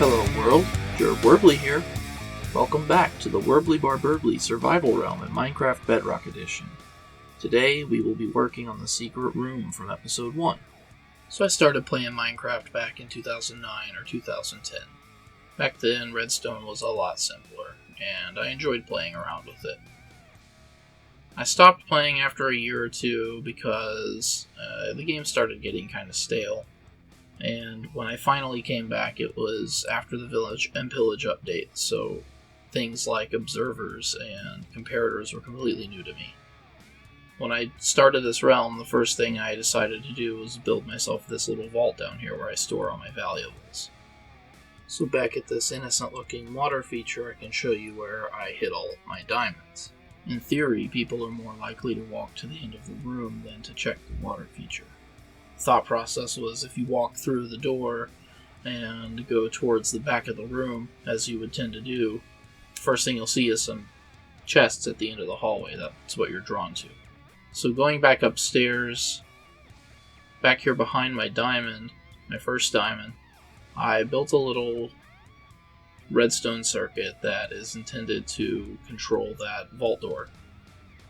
Hello world, your Wurbly here. Welcome back to the Wurbly Barburbly Survival Realm in Minecraft Bedrock Edition. Today we will be working on the secret room from episode 1. So I started playing Minecraft back in 2009 or 2010. Back then redstone was a lot simpler, and I enjoyed playing around with it. I stopped playing after a year or two because the game started getting kind of stale. And when I finally came back, it was after the Village and Pillage update, so things like observers and comparators were completely new to me. When I started this realm, the first thing I decided to do was build myself this little vault down here where I store all my valuables. So back at this innocent looking water feature, I can show you where I hid all of my diamonds. In theory, people are more likely to walk to the end of the room than to check the water feature. The thought process was if you walk through the door and go towards the back of the room, as you would tend to do, the first thing you'll see is some chests at the end of the hallway. That's what you're drawn to. So going back upstairs, back here behind my diamond, my first diamond, I built a little redstone circuit that is intended to control that vault door.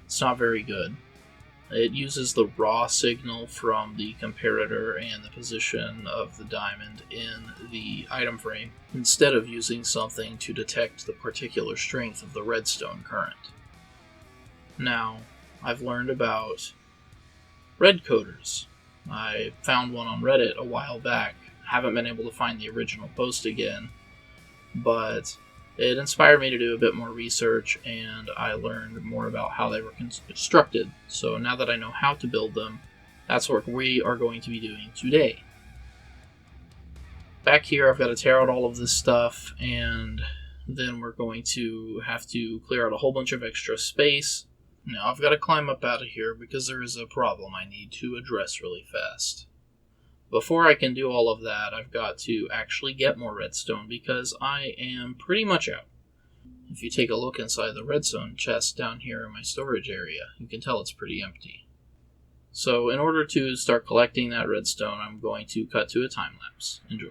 It's not very good. It uses the raw signal from the comparator and the position of the diamond in the item frame, instead of using something to detect the particular strength of the redstone current. Now, I've learned about red coders. I found one on Reddit a while back. Haven't been able to find the original post again, but it inspired me to do a bit more research, and I learned more about how they were constructed. So now that I know how to build them, that's what we are going to be doing today. Back here, I've got to tear out all of this stuff, and then we're going to have to clear out a whole bunch of extra space. Now, I've got to climb up out of here because there is a problem I need to address really fast. Before I can do all of that, I've got to actually get more redstone because I am pretty much out. If you take a look inside the redstone chest down here in my storage area, you can tell it's pretty empty. So in order to start collecting that redstone, I'm going to cut to a time lapse. Enjoy.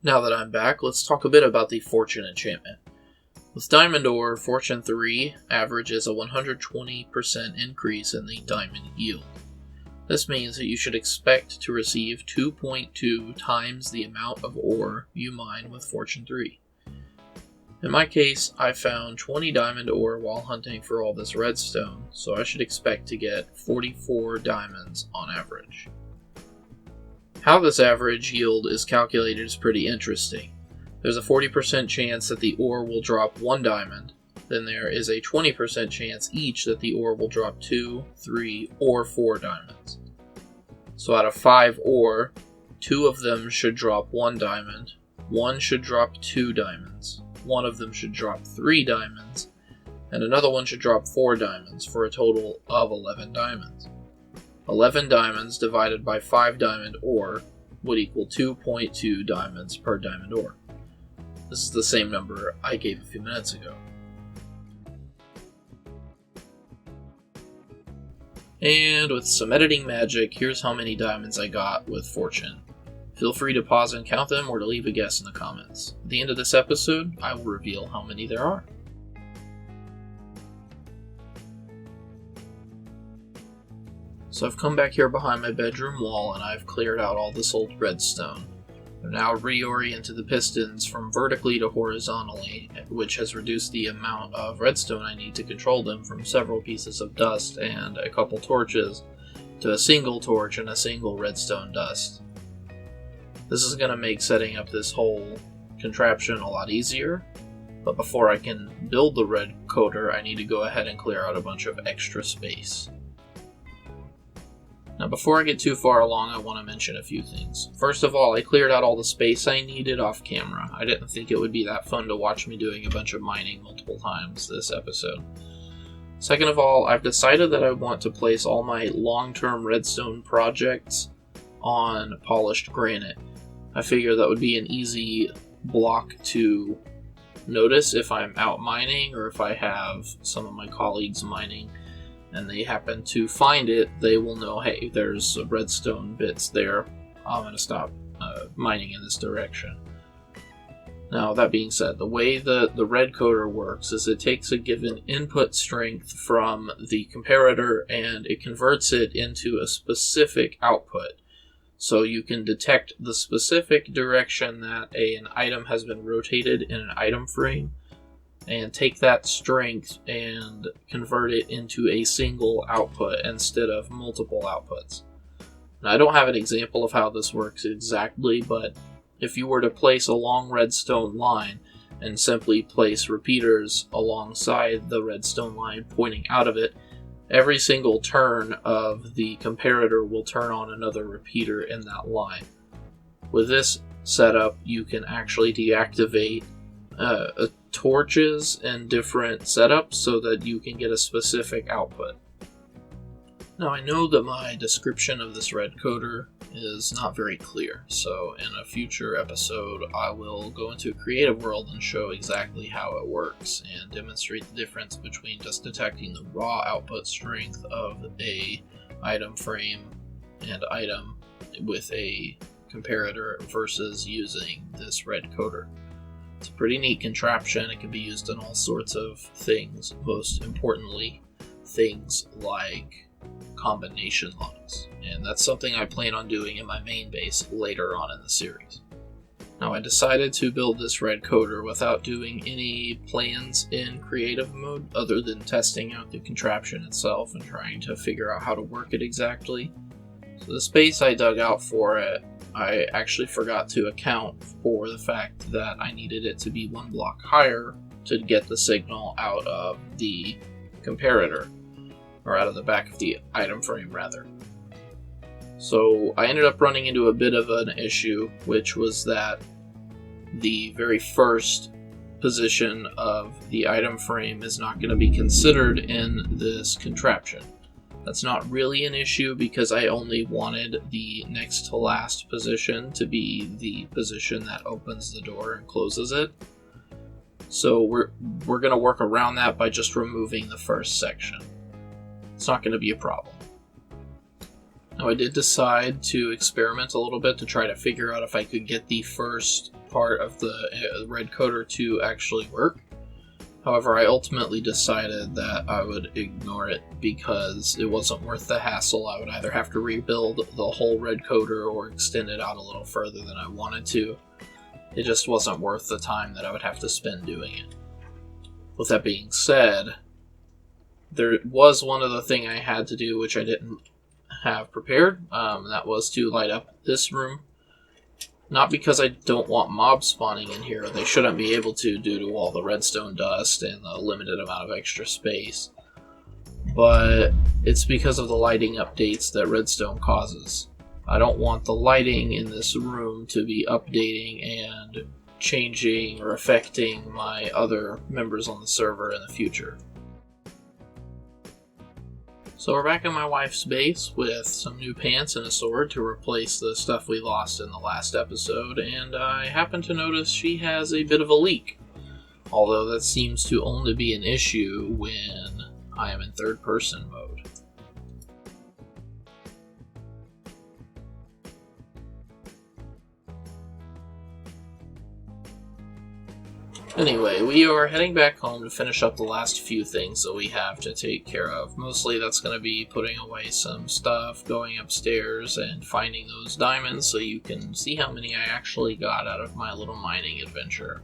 Now that I'm back, let's talk a bit about the Fortune enchantment. With Diamond Ore, Fortune 3 averages a 120% increase in the diamond yield. This means that you should expect to receive 2.2 times the amount of ore you mine with Fortune 3. In my case, I found 20 diamond ore while hunting for all this redstone, so I should expect to get 44 diamonds on average. How this average yield is calculated is pretty interesting. There's a 40% chance that the ore will drop 1 diamond, then there is a 20% chance each that the ore will drop 2, 3, or 4 diamonds. So out of 5 ore, 2 of them should drop 1 diamond, 1 should drop 2 diamonds, 1 of them should drop 3 diamonds, and another one should drop 4 diamonds for a total of 11 diamonds. 11 diamonds divided by 5 diamond ore would equal 2.2 diamonds per diamond ore. This is the same number I gave a few minutes ago. And with some editing magic, here's how many diamonds I got with Fortune. Feel free to pause and count them or to leave a guess in the comments. At the end of this episode, I will reveal how many there are. So I've come back here behind my bedroom wall and I've cleared out all this old redstone. I've now reoriented the pistons from vertically to horizontally, which has reduced the amount of redstone I need to control them from several pieces of dust and a couple torches to a single torch and a single redstone dust. This is going to make setting up this whole contraption a lot easier, but before I can build the red coater, I need to go ahead and clear out a bunch of extra space. Now before I get too far along, I want to mention a few things. First of all, I cleared out all the space I needed off camera. I didn't think it would be that fun to watch me doing a bunch of mining multiple times this episode. Second of all, I've decided that I want to place all my long-term redstone projects on polished granite. I figure that would be an easy block to notice if I'm out mining or if I have some of my colleagues mining and they happen to find it, they will know, hey, there's redstone bits there. I'm going to stop mining in this direction. Now, that being said, the way the red coater works is it takes a given input strength from the comparator and it converts it into a specific output. So you can detect the specific direction that an item has been rotated in an item frame and take that strength and convert it into a single output instead of multiple outputs. Now, I don't have an example of how this works exactly, but if you were to place a long redstone line and simply place repeaters alongside the redstone line pointing out of it, every single turn of the comparator will turn on another repeater in that line. With this setup, you can actually deactivate torches in different setups so that you can get a specific output. Now, I know that my description of this red coater is not very clear, so in a future episode I will go into a creative world and show exactly how it works and demonstrate the difference between just detecting the raw output strength of a item frame and item with a comparator versus using this red coater. It's a pretty neat contraption. It can be used in all sorts of things, most importantly things like combination locks, and that's something I plan on doing in my main base later on in the series. Now, I decided to build this red coater without doing any plans in creative mode other than testing out the contraption itself and trying to figure out how to work it exactly. So the space I dug out for it, I actually forgot to account for the fact that I needed it to be 1 block higher to get the signal out of the comparator, or out of the back of the item frame rather. So I ended up running into a bit of an issue, which was that the very first position of the item frame is not going to be considered in this contraption. That's not really an issue because I only wanted the next to last position to be the position that opens the door and closes it. So we're going to work around that by just removing the first section. It's not going to be a problem. Now, I did decide to experiment a little bit to try to figure out if I could get the first part of the red coder to actually work. However, I ultimately decided that I would ignore it because it wasn't worth the hassle. I would either have to rebuild the whole red coder or extend it out a little further than I wanted to. It just wasn't worth the time that I would have to spend doing it. With that being said, there was one other thing I had to do which I didn't have prepared. That was to light up this room. Not because I don't want mobs spawning in here. They shouldn't be able to due to all the redstone dust and the limited amount of extra space. But it's because of the lighting updates that redstone causes. I don't want the lighting in this room to be updating and changing or affecting my other members on the server in the future. So we're back in my wife's base with some new pants and a sword to replace the stuff we lost in the last episode, and I happen to notice she has a bit of a leak. Although that seems to only be an issue when I am in third person mode. Anyway, we are heading back home to finish up the last few things that we have to take care of. Mostly that's going to be putting away some stuff, going upstairs, and finding those diamonds so you can see how many I actually got out of my little mining adventure.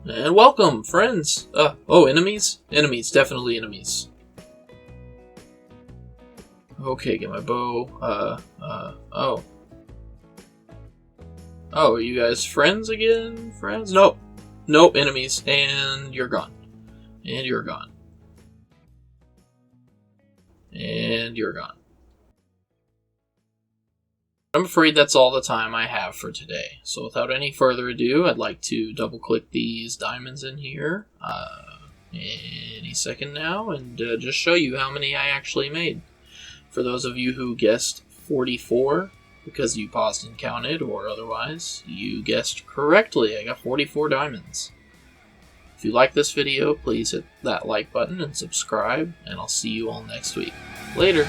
And welcome, friends! Enemies? Enemies, definitely enemies. Okay, get my bow. Oh. Oh, are you guys friends again? Friends? Nope. Nope, enemies. And you're gone. And you're gone. And you're gone. I'm afraid that's all the time I have for today. So without any further ado, I'd like to double click these diamonds in here any second now and just show you how many I actually made. For those of you who guessed 44, because you paused and counted, or otherwise, you guessed correctly. I got 44 diamonds. If you like this video, please hit that like button and subscribe, and I'll see you all next week. Later!